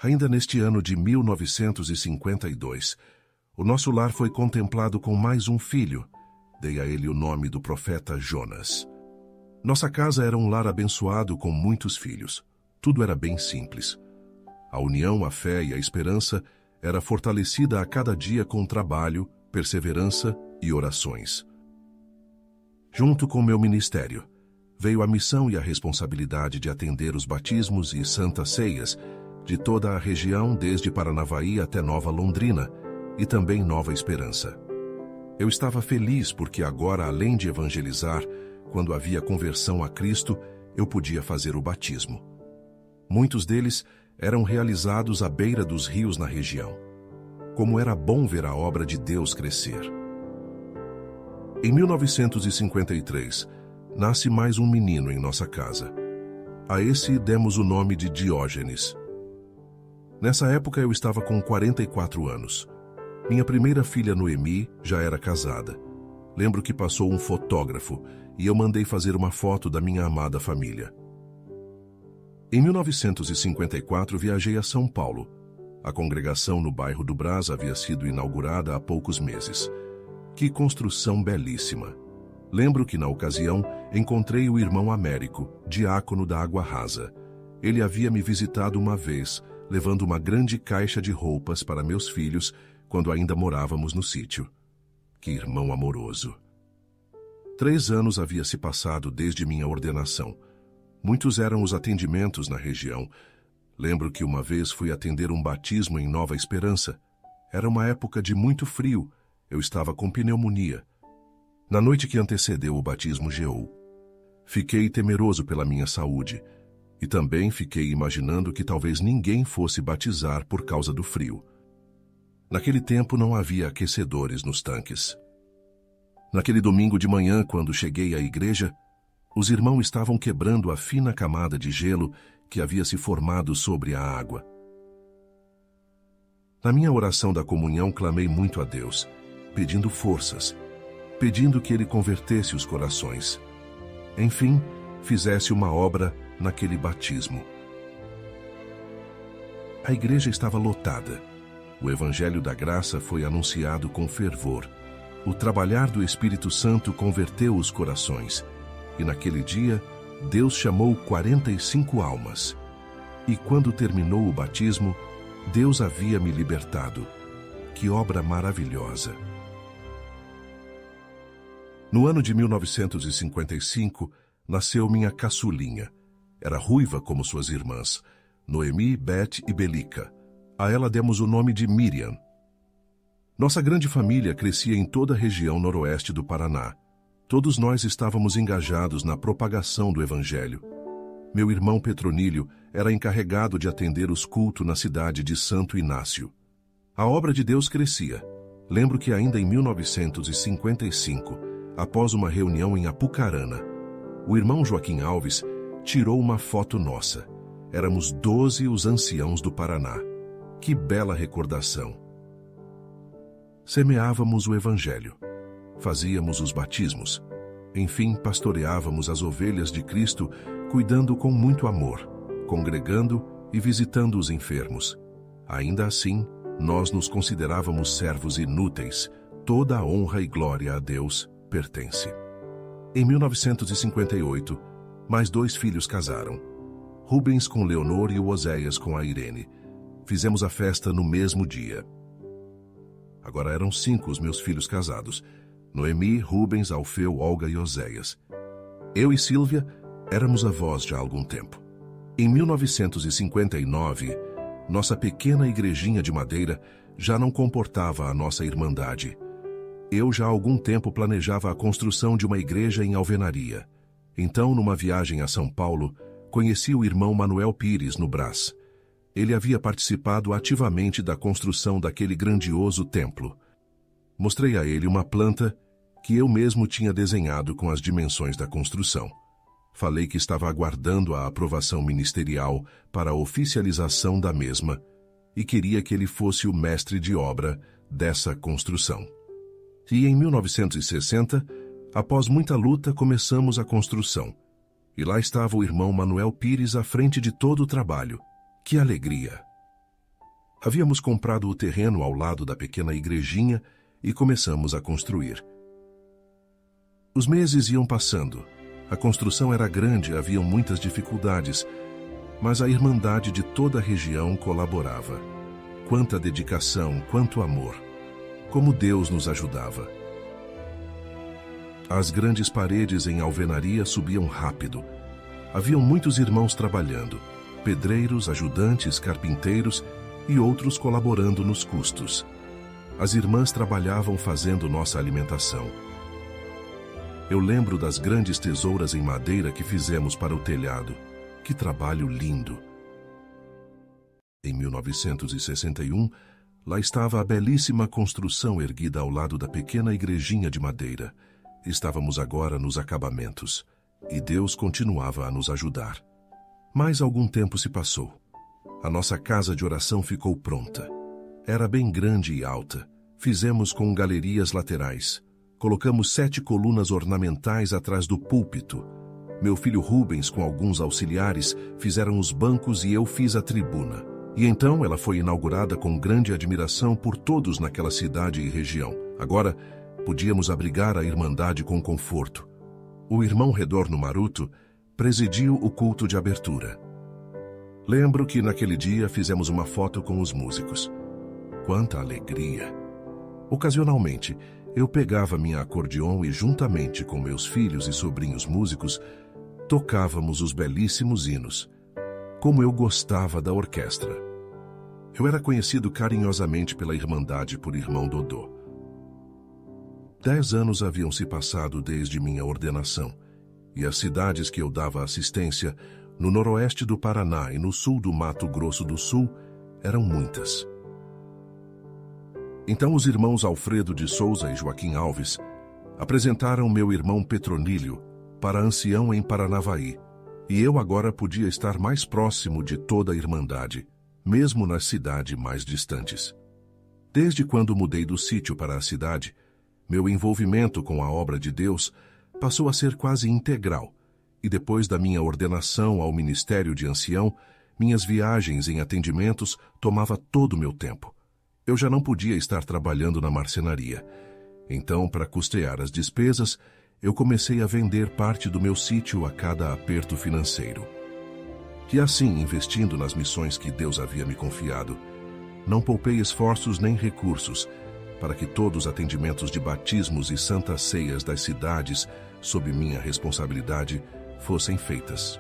Ainda neste ano de 1952, o nosso lar foi contemplado com mais um filho. Dei a ele o nome do profeta Jonas. Nossa casa era um lar abençoado com muitos filhos. Tudo era bem simples. A união, a fé e a esperança era fortalecida a cada dia com trabalho, perseverança e orações. Junto com meu ministério, veio a missão e a responsabilidade de atender os batismos e santas ceias de toda a região, desde Paranavaí até Nova Londrina e também Nova Esperança. Eu estava feliz porque agora, além de evangelizar, quando havia conversão a Cristo, eu podia fazer o batismo. Muitos deles eram realizados à beira dos rios na região. Como era bom ver a obra de Deus crescer. Em 1953, nasce mais um menino em nossa casa. A esse demos o nome de Diógenes. Nessa época eu estava com 44 anos. Minha primeira filha, Noemi, já era casada. Lembro que passou um fotógrafo e eu mandei fazer uma foto da minha amada família. Em 1954 viajei a São Paulo. A congregação no bairro do Brás havia sido inaugurada há poucos meses. Que construção belíssima! Lembro que, na ocasião, encontrei o irmão Américo, diácono da Água Rasa. Ele havia me visitado uma vez, levando uma grande caixa de roupas para meus filhos, quando ainda morávamos no sítio. Que irmão amoroso! 3 anos havia se passado desde minha ordenação. Muitos eram os atendimentos na região. Lembro que uma vez fui atender um batismo em Nova Esperança. Era uma época de muito frio. Eu estava com pneumonia. Na noite que antecedeu o batismo geou. Fiquei temeroso pela minha saúde. E também fiquei imaginando que talvez ninguém fosse batizar por causa do frio. Naquele tempo não havia aquecedores nos tanques. Naquele domingo de manhã, quando cheguei à igreja, os irmãos estavam quebrando a fina camada de gelo que havia se formado sobre a água. Na minha oração da comunhão, clamei muito a Deus, pedindo forças, pedindo que Ele convertesse os corações. Enfim, fizesse uma obra naquele batismo. A igreja estava lotada. O Evangelho da Graça foi anunciado com fervor. O trabalhar do Espírito Santo converteu os corações. E naquele dia, Deus chamou 45 almas. E quando terminou o batismo, Deus havia me libertado. Que obra maravilhosa! No ano de 1955, nasceu minha caçulinha. Era ruiva como suas irmãs, Noemi, Beth e Belica. A ela demos o nome de Miriam. Nossa grande família crescia em toda a região noroeste do Paraná. Todos nós estávamos engajados na propagação do Evangelho. Meu irmão Petronílio era encarregado de atender os cultos na cidade de Santo Inácio. A obra de Deus crescia. Lembro que ainda em 1955, após uma reunião em Apucarana, o irmão Joaquim Alves tirou uma foto nossa. Éramos 12 os anciãos do Paraná. Que bela recordação! Semeávamos o Evangelho. Fazíamos os batismos. Enfim, pastoreávamos as ovelhas de Cristo, cuidando com muito amor, congregando e visitando os enfermos. Ainda assim, nós nos considerávamos servos inúteis. Toda a honra e glória a Deus pertence. Em 1958, mais 2 filhos casaram. Rubens com Leonor e o Oséias com a Irene. Fizemos a festa no mesmo dia. Agora eram 5 os meus filhos casados. Noemi, Rubens, Alfeu, Olga e Oséias. Eu e Sílvia éramos avós já há algum tempo. Em 1959, nossa pequena igrejinha de madeira já não comportava a nossa irmandade. Eu já há algum tempo planejava a construção de uma igreja em Alvenaria. Então, numa viagem a São Paulo, conheci o irmão Manuel Pires no Brás. Ele havia participado ativamente da construção daquele grandioso templo. Mostrei a ele uma planta que eu mesmo tinha desenhado com as dimensões da construção. Falei que estava aguardando a aprovação ministerial para a oficialização da mesma e queria que ele fosse o mestre de obra dessa construção. E em 1960, após muita luta, começamos a construção. E lá estava o irmão Manuel Pires à frente de todo o trabalho. Que alegria! Havíamos comprado o terreno ao lado da pequena igrejinha e começamos a construir. Os meses iam passando. A construção era grande, haviam muitas dificuldades, mas a irmandade de toda a região colaborava. Quanta dedicação, quanto amor! Como Deus nos ajudava! As grandes paredes em alvenaria subiam rápido. Haviam muitos irmãos trabalhando, pedreiros, ajudantes, carpinteiros e outros colaborando nos custos. As irmãs trabalhavam fazendo nossa alimentação. Eu lembro das grandes tesouras em madeira que fizemos para o telhado. Que trabalho lindo! Em 1961, lá estava a belíssima construção erguida ao lado da pequena igrejinha de madeira. Estávamos agora nos acabamentos, e Deus continuava a nos ajudar. Mais algum tempo se passou. A nossa casa de oração ficou pronta. Era bem grande e alta. Fizemos com galerias laterais. Colocamos 7 colunas ornamentais atrás do púlpito. Meu filho Rubens, com alguns auxiliares, fizeram os bancos e eu fiz a tribuna. E então ela foi inaugurada com grande admiração por todos naquela cidade e região. Agora, podíamos abrigar a Irmandade com conforto. O irmão Redorno Maruto presidiu o culto de abertura. Lembro que naquele dia fizemos uma foto com os músicos. Quanta alegria! Ocasionalmente, eu pegava minha acordeon e, juntamente com meus filhos e sobrinhos músicos, tocávamos os belíssimos hinos. Como eu gostava da orquestra! Eu era conhecido carinhosamente pela Irmandade por Irmão Dodô. 10 anos haviam se passado desde minha ordenação, e as cidades que eu dava assistência, no noroeste do Paraná e no sul do Mato Grosso do Sul, eram muitas. Então os irmãos Alfredo de Souza e Joaquim Alves apresentaram meu irmão Petronílio para ancião em Paranavaí, e eu agora podia estar mais próximo de toda a Irmandade, mesmo nas cidades mais distantes. Desde quando mudei do sítio para a cidade, meu envolvimento com a obra de Deus passou a ser quase integral, e depois da minha ordenação ao ministério de ancião, minhas viagens em atendimentos tomavam todo o meu tempo. Eu já não podia estar trabalhando na marcenaria. Então, para custear as despesas, eu comecei a vender parte do meu sítio a cada aperto financeiro. E assim, investindo nas missões que Deus havia me confiado, não poupei esforços nem recursos para que todos os atendimentos de batismos e santas ceias das cidades, sob minha responsabilidade, fossem feitas.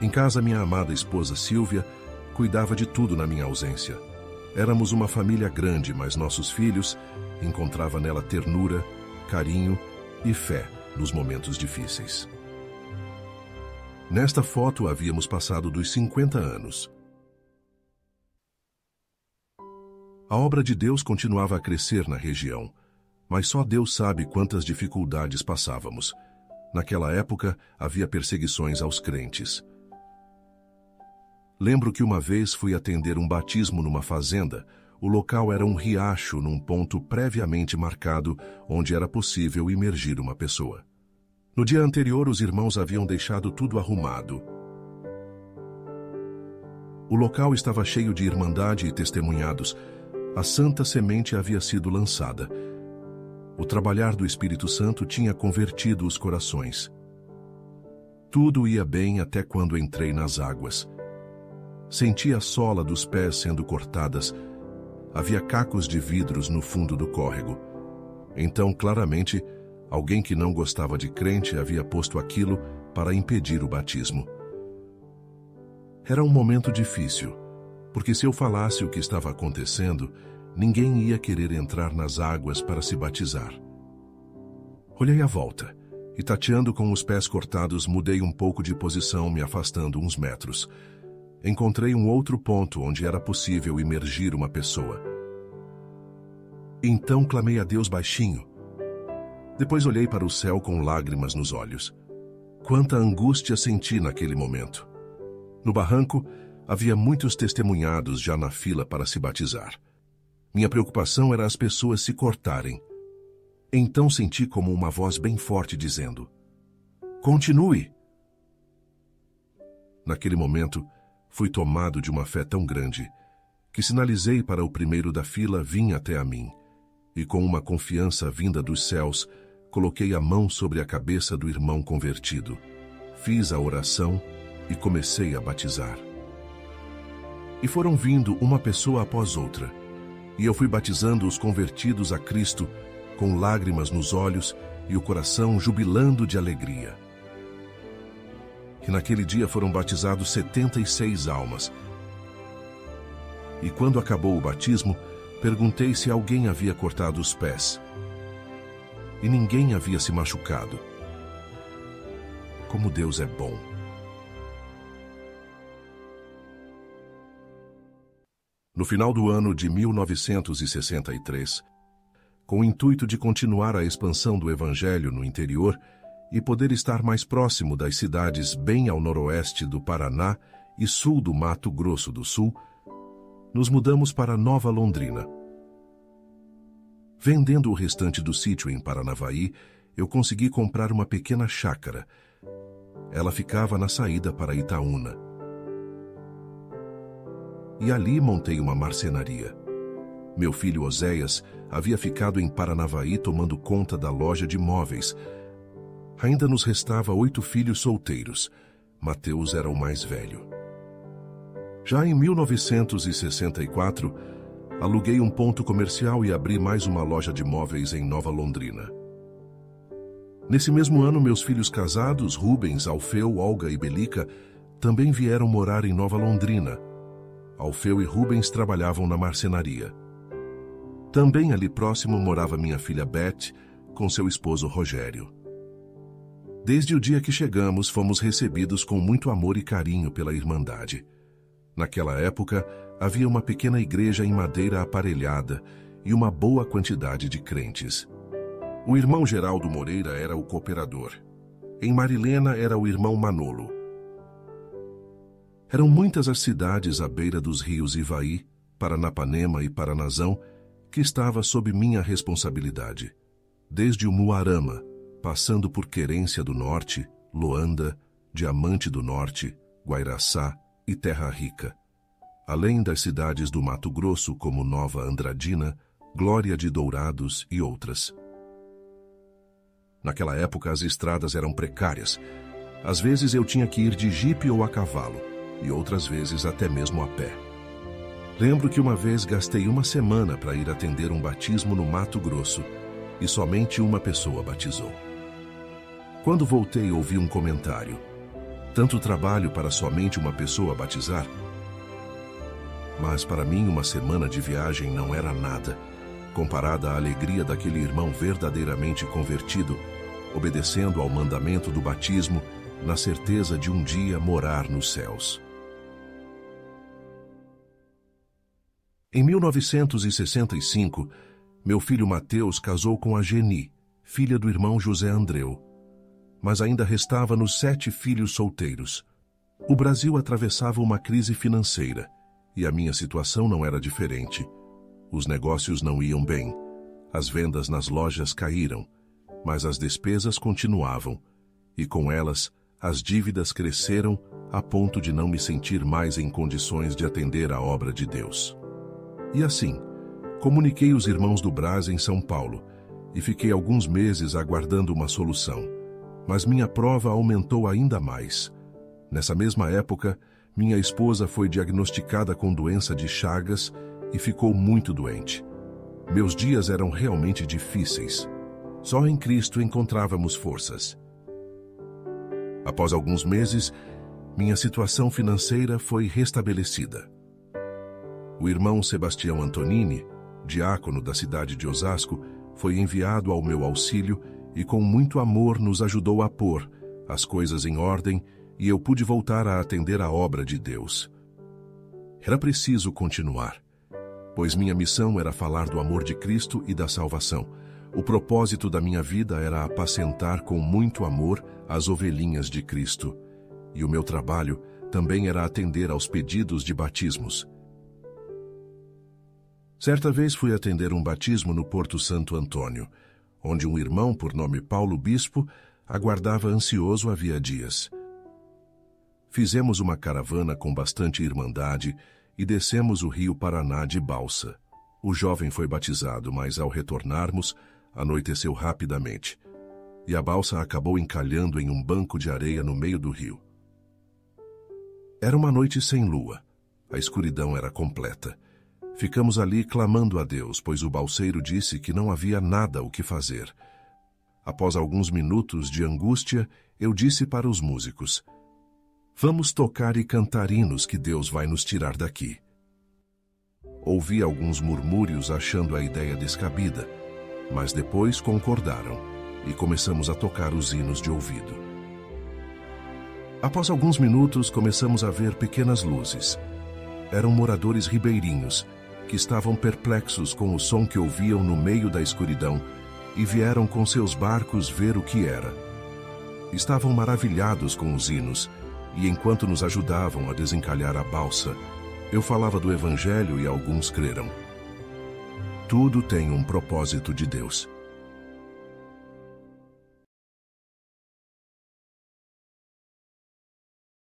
Em casa, minha amada esposa Silvia cuidava de tudo na minha ausência. Éramos uma família grande, mas nossos filhos encontravam nela ternura, carinho e fé nos momentos difíceis. Nesta foto havíamos passado dos 50 anos. A obra de Deus continuava a crescer na região, mas só Deus sabe quantas dificuldades passávamos. Naquela época, havia perseguições aos crentes. Lembro que uma vez fui atender um batismo numa fazenda. O local era um riacho num ponto previamente marcado, onde era possível imergir uma pessoa. No dia anterior, os irmãos haviam deixado tudo arrumado. O local estava cheio de irmandade e testemunhados. A santa semente havia sido lançada. O trabalhar do Espírito Santo tinha convertido os corações. Tudo ia bem até quando entrei nas águas. Senti a sola dos pés sendo cortadas. Havia cacos de vidros no fundo do córrego. Então, claramente, alguém que não gostava de crente havia posto aquilo para impedir o batismo. Era um momento difícil, porque se eu falasse o que estava acontecendo, ninguém ia querer entrar nas águas para se batizar. Olhei à volta e, tateando com os pés cortados, mudei um pouco de posição, me afastando uns metros. Encontrei um outro ponto onde era possível imergir uma pessoa. Então clamei a Deus baixinho. Depois olhei para o céu com lágrimas nos olhos. Quanta angústia senti naquele momento. No barranco, havia muitos testemunhados já na fila para se batizar. Minha preocupação era as pessoas se cortarem. Então senti como uma voz bem forte dizendo: "Continue!" Naquele momento, fui tomado de uma fé tão grande que sinalizei para o primeiro da fila vir até a mim, e com uma confiança vinda dos céus, coloquei a mão sobre a cabeça do irmão convertido, fiz a oração e comecei a batizar. E foram vindo uma pessoa após outra, e eu fui batizando os convertidos a Cristo, com lágrimas nos olhos e o coração jubilando de alegria. E naquele dia foram batizados 76 almas. E quando acabou o batismo, perguntei se alguém havia cortado os pés. E ninguém havia se machucado. Como Deus é bom! No final do ano de 1963, com o intuito de continuar a expansão do Evangelho no interior e poder estar mais próximo das cidades bem ao noroeste do Paraná e sul do Mato Grosso do Sul, nos mudamos para Nova Londrina. Vendendo o restante do sítio em Paranavaí, eu consegui comprar uma pequena chácara. Ela ficava na saída para Itaúna. E ali montei uma marcenaria. Meu filho Oséias havia ficado em Paranavaí tomando conta da loja de móveis. Ainda nos restava 8 filhos solteiros. Mateus era o mais velho. Já em 1964, aluguei um ponto comercial e abri mais uma loja de móveis em Nova Londrina. Nesse mesmo ano, meus filhos casados, Rubens, Alfeu, Olga e Belica, também vieram morar em Nova Londrina. Alfeu e Rubens trabalhavam na marcenaria. Também ali próximo morava minha filha Beth, com seu esposo Rogério. Desde o dia que chegamos, fomos recebidos com muito amor e carinho pela Irmandade. Naquela época, havia uma pequena igreja em madeira aparelhada e uma boa quantidade de crentes. O irmão Geraldo Moreira era o cooperador. Em Marilena era o irmão Manolo. Eram muitas as cidades à beira dos rios Ivaí, Paranapanema e Paranazão, que estava sob minha responsabilidade. Desde o Muarama, passando por Querência do Norte, Loanda, Diamante do Norte, Guairaçá e Terra Rica, além das cidades do Mato Grosso como Nova Andradina, Glória de Dourados e outras. Naquela época as estradas eram precárias. Às vezes eu tinha que ir de jipe ou a cavalo, e outras vezes até mesmo a pé. Lembro que uma vez gastei uma semana para ir atender um batismo no Mato Grosso, e somente uma pessoa batizou. Quando voltei, ouvi um comentário: tanto trabalho para somente uma pessoa batizar? Mas para mim uma semana de viagem não era nada, comparada à alegria daquele irmão verdadeiramente convertido, obedecendo ao mandamento do batismo, na certeza de um dia morar nos céus. Em 1965, meu filho Mateus casou com a Geni, filha do irmão José Andreu. Mas ainda restava-nos 7 filhos solteiros. O Brasil atravessava uma crise financeira, e a minha situação não era diferente. Os negócios não iam bem, as vendas nas lojas caíram, mas as despesas continuavam, e com elas as dívidas cresceram a ponto de não me sentir mais em condições de atender à obra de Deus. E assim, comuniquei os irmãos do Brás em São Paulo, e fiquei alguns meses aguardando uma solução. Mas minha prova aumentou ainda mais. Nessa mesma época, minha esposa foi diagnosticada com doença de Chagas e ficou muito doente. Meus dias eram realmente difíceis. Só em Cristo encontrávamos forças. Após alguns meses, minha situação financeira foi restabelecida. O irmão Sebastião Antonini, diácono da cidade de Osasco, foi enviado ao meu auxílio e com muito amor nos ajudou a pôr as coisas em ordem e eu pude voltar a atender a obra de Deus. Era preciso continuar, pois minha missão era falar do amor de Cristo e da salvação. O propósito da minha vida era apacentar com muito amor as ovelhinhas de Cristo, e o meu trabalho também era atender aos pedidos de batismos. Certa vez fui atender um batismo no Porto Santo Antônio, onde um irmão por nome Paulo Bispo aguardava ansioso havia dias. Fizemos uma caravana com bastante irmandade e descemos o rio Paraná de balsa. O jovem foi batizado, mas ao retornarmos, anoiteceu rapidamente, e a balsa acabou encalhando em um banco de areia no meio do rio. Era uma noite sem lua. A escuridão era completa. Ficamos ali clamando a Deus, pois o balseiro disse que não havia nada o que fazer. Após alguns minutos de angústia, eu disse para os músicos: "Vamos tocar e cantar hinos que Deus vai nos tirar daqui." Ouvi alguns murmúrios achando a ideia descabida, mas depois concordaram e começamos a tocar os hinos de ouvido. Após alguns minutos, começamos a ver pequenas luzes. Eram moradores ribeirinhos que estavam perplexos com o som que ouviam no meio da escuridão e vieram com seus barcos ver o que era. Estavam maravilhados com os hinos e, enquanto nos ajudavam a desencalhar a balsa, eu falava do Evangelho e alguns creram. Tudo tem um propósito de Deus.